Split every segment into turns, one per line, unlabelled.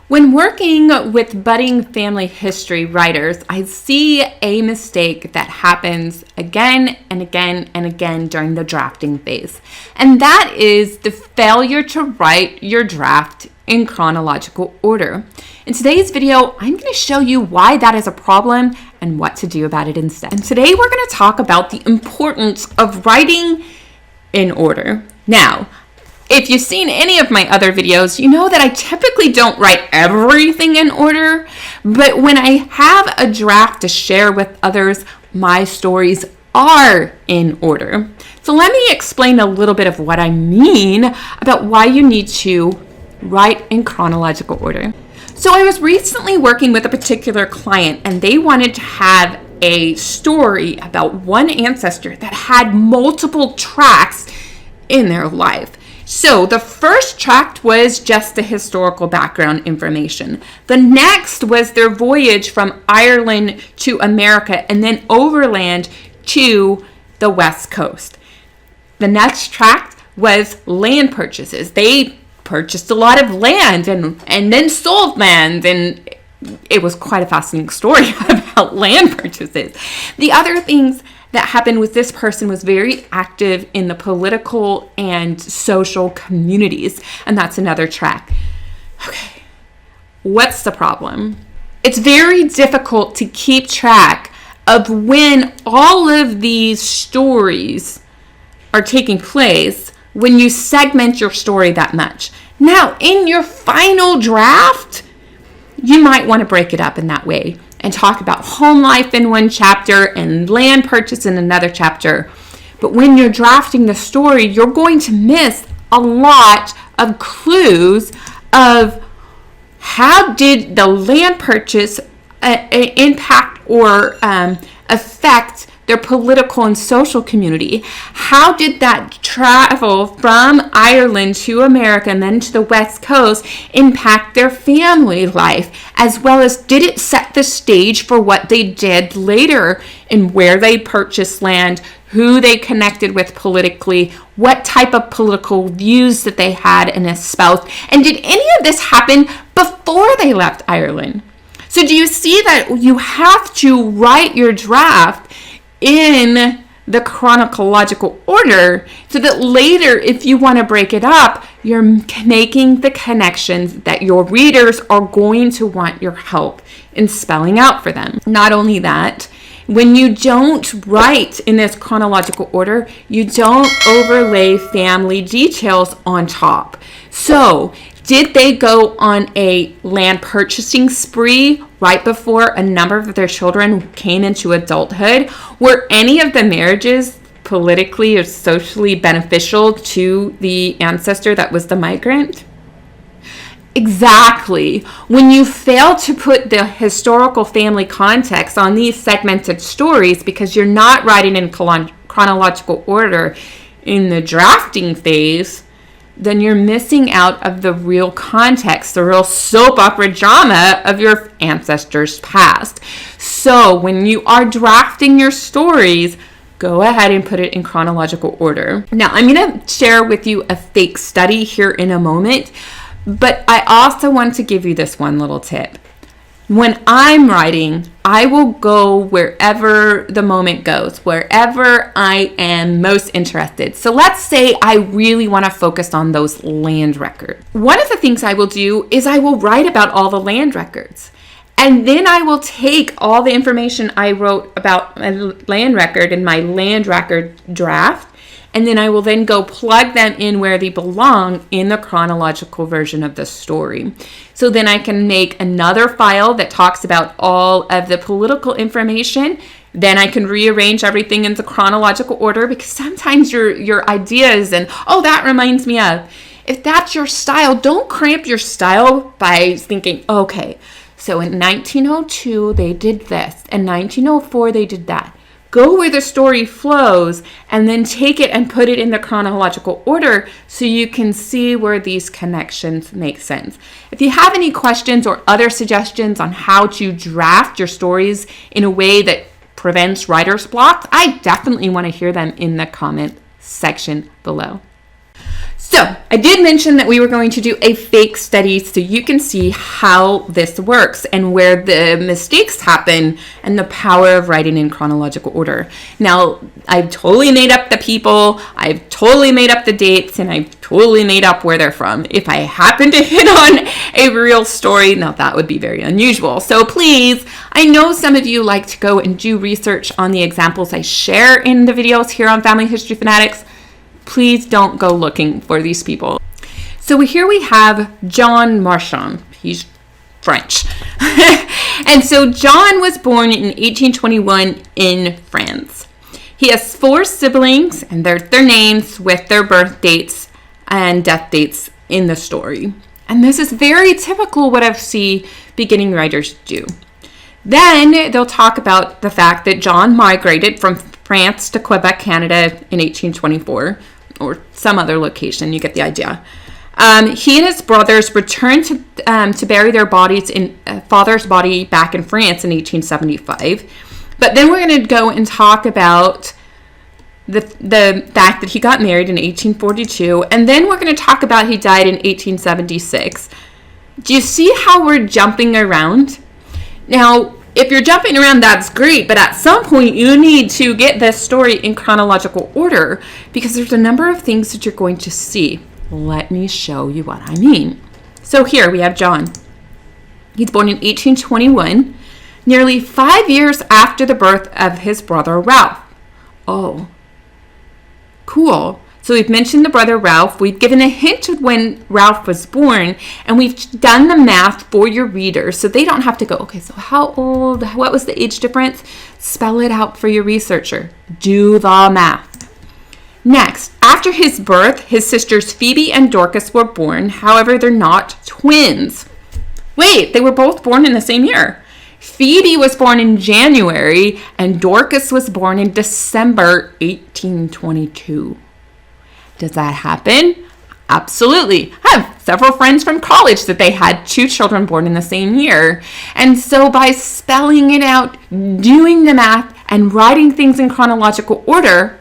When working with budding family history writers, I see a mistake that happens again and again and again during the drafting phase, and that is the failure to write your draft in chronological order. In today's video, I'm going to show you why that is a problem and what to do about it instead. And today we're going to talk about the importance of writing in order. Now, if you've seen any of my other videos, you know that I typically don't write everything in order, but when I have a draft to share with others, my stories are in order. So let me explain a little bit of what I mean about why you need to write in chronological order. So I was recently working with a particular client, and they wanted to have a story about one ancestor that had multiple tracks in their life. So the first tract was just the historical background information. The next was their voyage from Ireland to America and then overland to the West Coast. The next tract was land purchases. They purchased a lot of land and then sold land, and it was quite a fascinating story about land purchases. The other things that happened with this person was very active in the political and social communities, and that's another track. Okay, what's the problem? It's very difficult to keep track of when all of these stories are taking place when you segment your story that much. Now, in your final draft, you might want to break it up in that way and talk about home life in one chapter and land purchase in another chapter. But when you're drafting the story, you're going to miss a lot of clues of how did the land purchase impact or affect their political and social community. How did that travel from Ireland to America and then to the West Coast impact their family life, as well as did it set the stage for what they did later and where they purchased land, who they connected with politically, what type of political views that they had and espoused, and did any of this happen before they left Ireland? So do you see that you have to write your draft in the chronological order so that later, if you want to break it up, you're making the connections that your readers are going to want your help in spelling out for them. Not only that, when you don't write in this chronological order, you don't overlay family details on top. So, did they go on a land purchasing spree right before a number of their children came into adulthood? Were any of the marriages politically or socially beneficial to the ancestor that was the migrant? Exactly. When you fail to put the historical family context on these segmented stories because you're not writing in chronological order in the drafting phase, then you're missing out of the real context, the real soap opera drama of your ancestors' past. So when you are drafting your stories, go ahead and put it in chronological order. Now, I'm going to share with you a fake study here in a moment, but I also want to give you this one little tip. When I'm writing, I will go wherever the moment goes, wherever I am most interested. So let's say I really want to focus on those land records. One of the things I will do is I will write about all the land records. And then I will take all the information I wrote about a land record in my land record draft, and then I will then go plug them in where they belong in the chronological version of the story. So then I can make another file that talks about all of the political information. Then I can rearrange everything into chronological order, because sometimes your ideas and, oh, that reminds me of. If that's your style, don't cramp your style by thinking, okay, so in 1902 they did this, in 1904 they did that. Go where the story flows and then take it and put it in the chronological order so you can see where these connections make sense. If you have any questions or other suggestions on how to draft your stories in a way that prevents writer's block, I definitely want to hear them in the comment section below. So I did mention that we were going to do a fake study so you can see how this works and where the mistakes happen and the power of writing in chronological order. Now, I've totally made up the people, I've totally made up the dates, and I've totally made up where they're from. If I happen to hit on a real story, now that would be very unusual. So please, I know some of you like to go and do research on the examples I share in the videos here on Family History Fanatics. Please don't go looking for these people. So here we have John Marchand. He's French. And so John was born in 1821 in France. He has 4 siblings, and their names with their birth dates and death dates in the story. And this is very typical what I see beginning writers do. Then they'll talk about the fact that John migrated from France to Quebec, Canada in 1824, or some other location. You get the idea. He and his brothers returned to bury their bodies in father's body back in France in 1875. But then we're going to go and talk about the fact that he got married in 1842, and then we're going to talk about he died in 1876. Do you see how we're jumping around? Now, if you're jumping around, that's great, but at some point you need to get this story in chronological order because there's a number of things that you're going to see. Let me show you what I mean. So here we have John. He's born in 1821, nearly 5 years after the birth of his brother Ralph. Oh, cool. So we've mentioned the brother Ralph. We've given a hint of when Ralph was born, and we've done the math for your readers so they don't have to go, okay, so how old, what was the age difference? Spell it out for your researcher. Do the math. Next, after his birth, his sisters Phoebe and Dorcas were born. However, they're not twins. Wait, they were both born in the same year. Phoebe was born in January, and Dorcas was born in December 1822. Does that happen? Absolutely. I have several friends from college that they had 2 children born in the same year. And so by spelling it out, doing the math, and writing things in chronological order,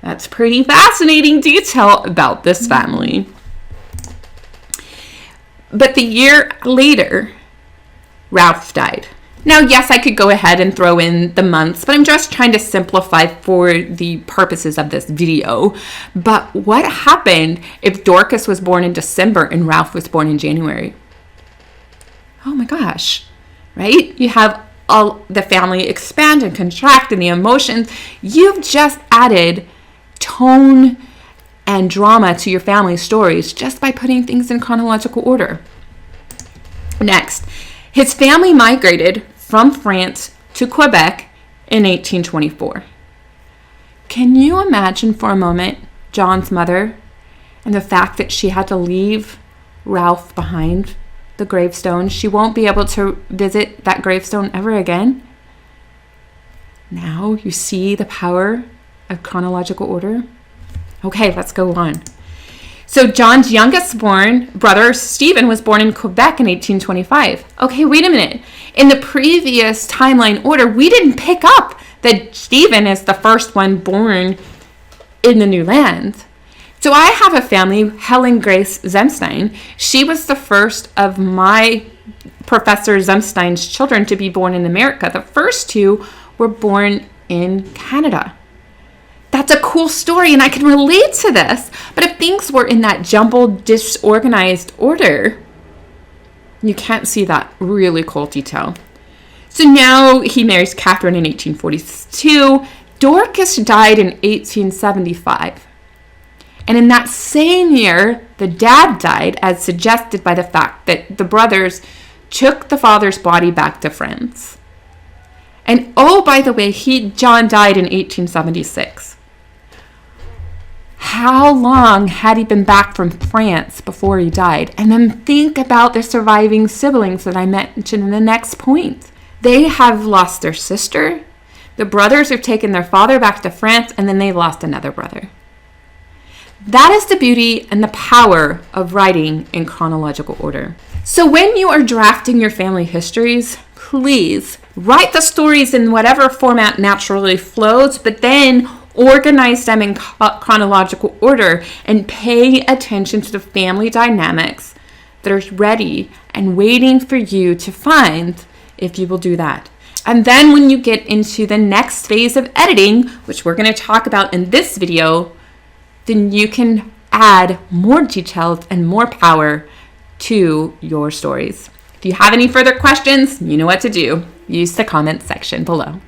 that's pretty fascinating detail about this family. But the year later, Ralph died. Now, yes, I could go ahead and throw in the months, but I'm just trying to simplify for the purposes of this video. But what happened if Dorcas was born in December and Ralph was born in January? Oh my gosh, right? You have all the family expand and contract and the emotions. You've just added tone and drama to your family stories just by putting things in chronological order. Next, his family migrated from France to Quebec in 1824. Can you imagine for a moment John's mother and the fact that she had to leave Ralph behind the gravestone? She won't be able to visit that gravestone ever again. Now you see the power of chronological order. Okay, let's go on. So John's youngest born brother, Stephen, was born in Quebec in 1825. Okay, wait a minute. In the previous timeline order, we didn't pick up that Stephen is the first one born in the new land. So I have a family, Helen Grace Zemstein. She was the first of my Professor Zemstein's children to be born in America. The first 2 were born in Canada. That's a cool story, and I can relate to this. But if things were in that jumbled, disorganized order, you can't see that really cool detail. So now he marries Catherine in 1842. Dorcas died in 1875. And in that same year, the dad died, as suggested by the fact that the brothers took the father's body back to France. And oh, by the way, John died in 1876. How long had he been back from France before he died? And then think about the surviving siblings that I mentioned in the next point. They have lost their sister. The brothers have taken their father back to France, and then they've lost another brother. That is the beauty and the power of writing in chronological order. So when you are drafting your family histories, please write the stories in whatever format naturally flows, but then organize them in chronological order, and pay attention to the family dynamics that are ready and waiting for you to find if you will do that. And then when you get into the next phase of editing, which we're going to talk about in this video, then you can add more details and more power to your stories. If you have any further questions, you know what to do. Use the comment section below.